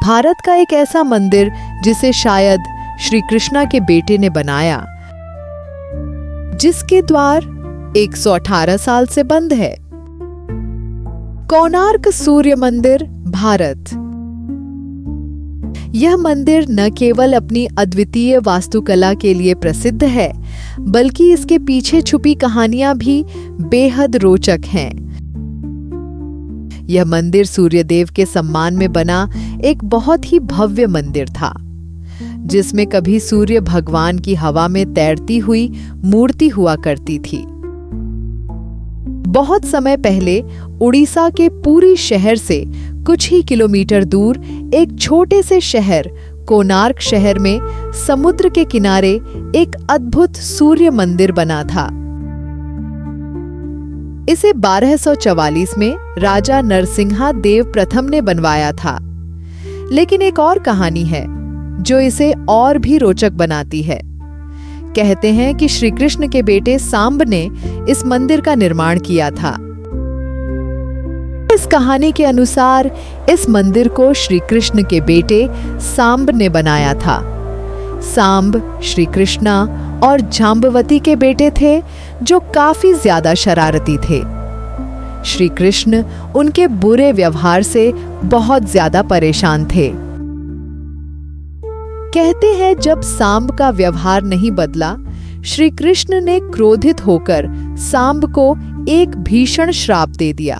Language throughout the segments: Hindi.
भारत का एक ऐसा मंदिर जिसे शायद श्री कृष्णा के बेटे ने बनाया, जिसके द्वार 118 साल से बंद है। कोणार्क सूर्य मंदिर, भारत। यह मंदिर न केवल अपनी अद्वितीय वास्तुकला के लिए प्रसिद्ध है, बल्कि इसके पीछे छुपी कहानियां भी बेहद रोचक हैं। यह मंदिर सूर्यदेव के सम्मान में बना एक बहुत ही भव्य मंदिर था, जिसमें कभी सूर्य भगवान की हवा में तैरती हुई मूर्ति हुआ करती थी। बहुत समय पहले उड़ीसा के पुरी शहर से कुछ ही किलोमीटर दूर एक छोटे से शहर कोणार्क शहर में समुद्र के किनारे एक अद्भुत सूर्य मंदिर बना था। इसे 1244 में राजा नरसिंहा देव प्रथम ने बनवाया था। लेकिन एक और कहानी है जो इसे और भी रोचक बनाती है। कहते हैं कि श्री कृष्ण के बेटे सांब ने इस मंदिर का निर्माण किया था। इस कहानी के अनुसार इस मंदिर को श्री कृष्ण के बेटे सांब ने बनाया था। सांब श्री कृष्णा और जाम्बवती के बेटे थे, जो काफी ज्यादा शरारती थे। श्री कृष्ण उनके बुरे व्यवहार से बहुत ज्यादा परेशान थे। कहते हैं जब सांब का व्यवहार नहीं बदला, श्री कृष्ण ने क्रोधित होकर सांब को एक भीषण श्राप दे दिया।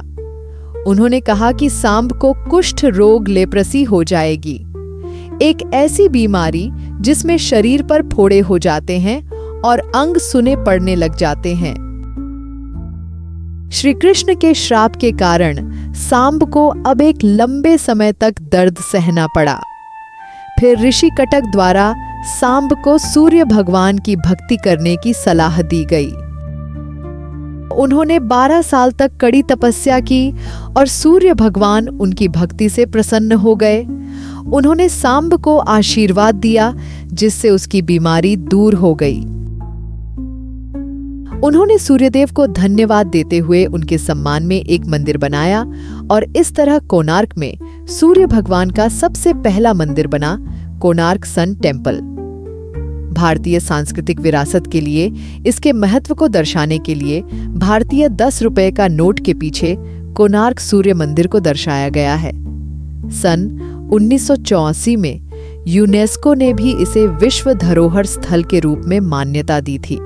उन्होंने कहा कि सांब को कुष्ठ रोग लेप्रसी हो जाएगी, एक ऐसी बीमारी जिसमें शरीर पर फोड़े हो जाते हैं और अंग सुने पड़ने लग जाते हैं। श्री कृष्ण के श्राप के कारण सांब को अब एक लंबे समय तक दर्द सहना पड़ा। फिर ऋषि कटक द्वारा सांब को सूर्य भगवान की भक्ति करने की सलाह दी गई। उन्होंने 12 साल तक कड़ी तपस्या की और सूर्य भगवान उनकी भक्ति से प्रसन्न हो गए। उन्होंने सांब को आशीर्वाद दिया, जिससे उसकी बीमारी दूर हो गई। उन्होंने सूर्यदेव को धन्यवाद देते हुए उनके सम्मान में एक मंदिर बनाया और इस तरह कोणार्क में सूर्य भगवान का सबसे पहला मंदिर बना, कोणार्क सन टेम्पल। भारतीय सांस्कृतिक विरासत के लिए इसके महत्व को दर्शाने के लिए भारतीय 10 रुपए का नोट के पीछे कोणार्क सूर्य मंदिर को दर्शाया गया है। सन 1984 में यूनेस्को ने भी इसे विश्व धरोहर स्थल के रूप में मान्यता दी थी।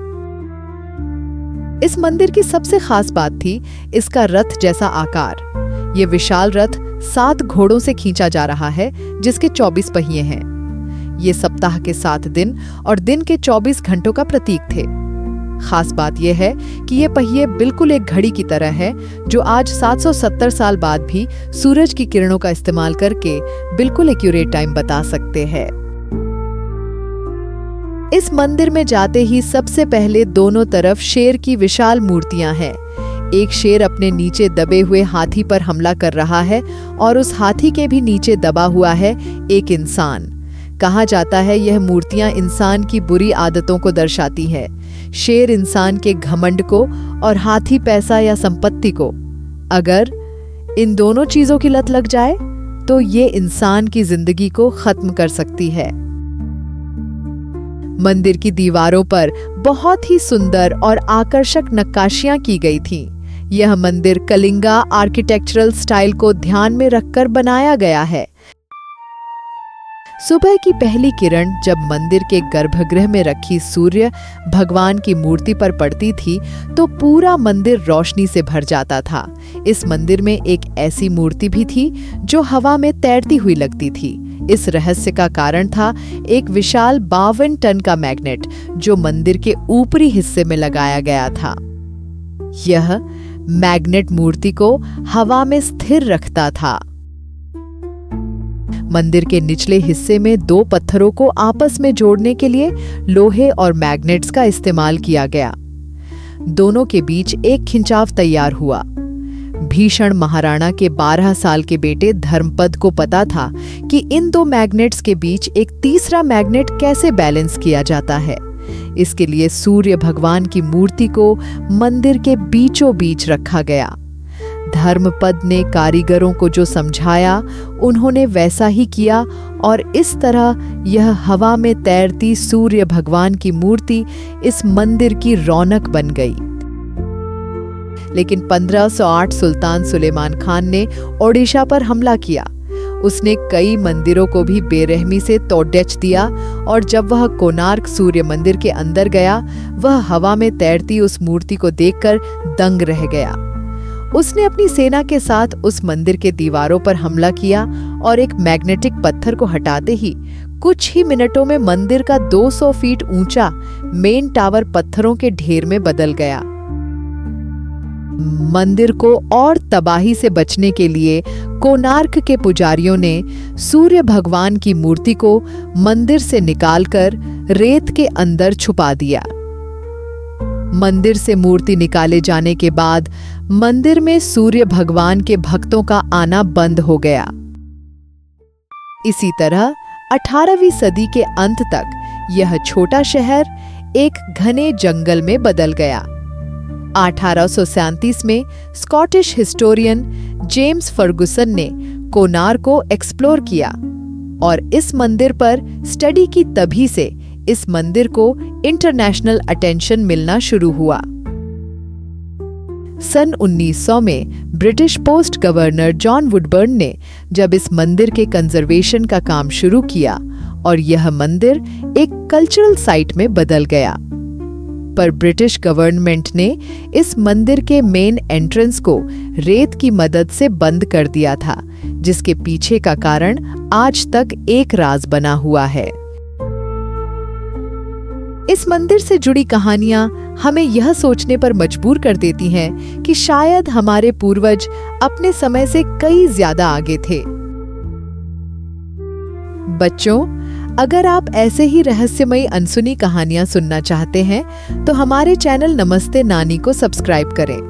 इस मंदिर की सबसे खास बात थी इसका रथ जैसा आकार। ये विशाल रथ 7 घोड़ों से खींचा जा रहा है, जिसके 24 पहिए हैं। ये सप्ताह के 7 दिन और दिन के 24 घंटों का प्रतीक थे। खास बात यह है कि ये पहिए बिल्कुल एक घड़ी की तरह है, जो आज 770 साल बाद भी सूरज की किरणों का इस्तेमाल करके बिल्कुल एक्यूरेट टाइम बता सकते हैं। इस मंदिर में जाते ही सबसे पहले दोनों तरफ शेर की विशाल मूर्तियां हैं। एक शेर अपने नीचे दबे हुए हाथी पर हमला कर रहा है और उस हाथी के भी नीचे दबा हुआ है एक इंसान। कहा जाता है यह मूर्तियां इंसान की बुरी आदतों को दर्शाती है। शेर इंसान के घमंड को और हाथी पैसा या संपत्ति को। अगर इन दोनों चीजों की लत लग जाए तो ये इंसान की जिंदगी को खत्म कर सकती है। मंदिर की दीवारों पर बहुत ही सुंदर और आकर्षक नक्काशियां की गई थीं। यह मंदिर कलिंगा आर्किटेक्चरल स्टाइल को ध्यान में रखकर बनाया गया है। सुबह की पहली किरण जब मंदिर के गर्भगृह में रखी सूर्य भगवान की मूर्ति पर पड़ती थी, तो पूरा मंदिर रोशनी से भर जाता था। इस मंदिर में एक ऐसी मूर्ति भी थी जो हवा में तैरती हुई लगती थी। इस रहस्य का कारण था एक विशाल 52 टन का मैग्नेट, जो मंदिर के ऊपरी हिस्से में लगाया गया था। यह मैग्नेट मूर्ति को हवा में स्थिर रखता था। मंदिर के निचले हिस्से में 2 पत्थरों को आपस में जोड़ने के लिए लोहे और मैग्नेट्स का इस्तेमाल किया गया। दोनों के बीच एक खिंचाव तैयार हुआ। भीषण महाराणा के 12 साल के बेटे धर्मपद को पता था कि इन 2 मैग्नेट्स के बीच एक तीसरा मैग्नेट कैसे बैलेंस किया जाता है। इसके लिए सूर्य भगवान की मूर्ति को मंदिर के बीचों बीच रखा गया। धर्मपद ने कारीगरों को जो समझाया उन्होंने वैसा ही किया और इस तरह यह हवा में तैरती सूर्य भगवान की मूर्ति इस मंदिर की रौनक बन गई। लेकिन 1508 सुल्तान सुलेमान खान ने ओडिशा पर हमला किया। उसने कई मंदिरों को भी बेरहमी से तोड़च दिया और जब वह कोणार्क सूर्य मंदिर के अंदर गया, वह हवा में तैरती उस मूर्ति को देखकर दंग रह गया। उसने अपनी सेना के साथ उस मंदिर के दीवारों पर हमला किया और एक मैग्नेटिक पत्थर को हटाते ही कुछ ही मिनटों में मंदिर का 200 फीट ऊंचा मेन टावर पत्थरों के ढेर में बदल गया। मंदिर को और तबाही से बचने के लिए कोणार्क के पुजारियों ने सूर्य भगवान की मूर्ति को मंदिर से निकालकर रेत के अंदर छुपा दिया। मंदिर से मूर्ति निकाले जाने के बाद मंदिर में सूर्य भगवान के भक्तों का आना बंद हो गया। इसी तरह 18वीं सदी के अंत तक यह छोटा शहर एक घने जंगल में बदल गया। 1837 में स्कॉटिश हिस्टोरियन जेम्स फर्गुसन ने कोणार्क को एक्सप्लोर किया और इस मंदिर पर स्टडी की तभी से इस मंदिर को इंटरनेशनल अटेंशन मिलना शुरू हुआ। सन 1900 में British post governor John Woodburn ने जब इस मंदिर के कंजर्वेशन का काम शुरू किया और यह मंदिर एक कल्चरल साइट में बदल गया, पर ब्रिटिश गवर्नमेंट ने इस मंदिर के मेन एंट्रेंस को रेत की मदद से बंद कर दिया था, जिसके पीछे का कारण आज तक एक राज बना हुआ है। इस मंदिर से जुड़ी कहानियां हमें यह सोचने पर मजबूर कर देती हैं कि शायद हमारे पूर्वज अपने समय से कई ज्यादा आगे थे। बच्चों, अगर आप ऐसे ही रहस्यमयी अनसुनी कहानियां सुनना चाहते हैं तो हमारे चैनल नमस्ते नानी को सब्सक्राइब करें।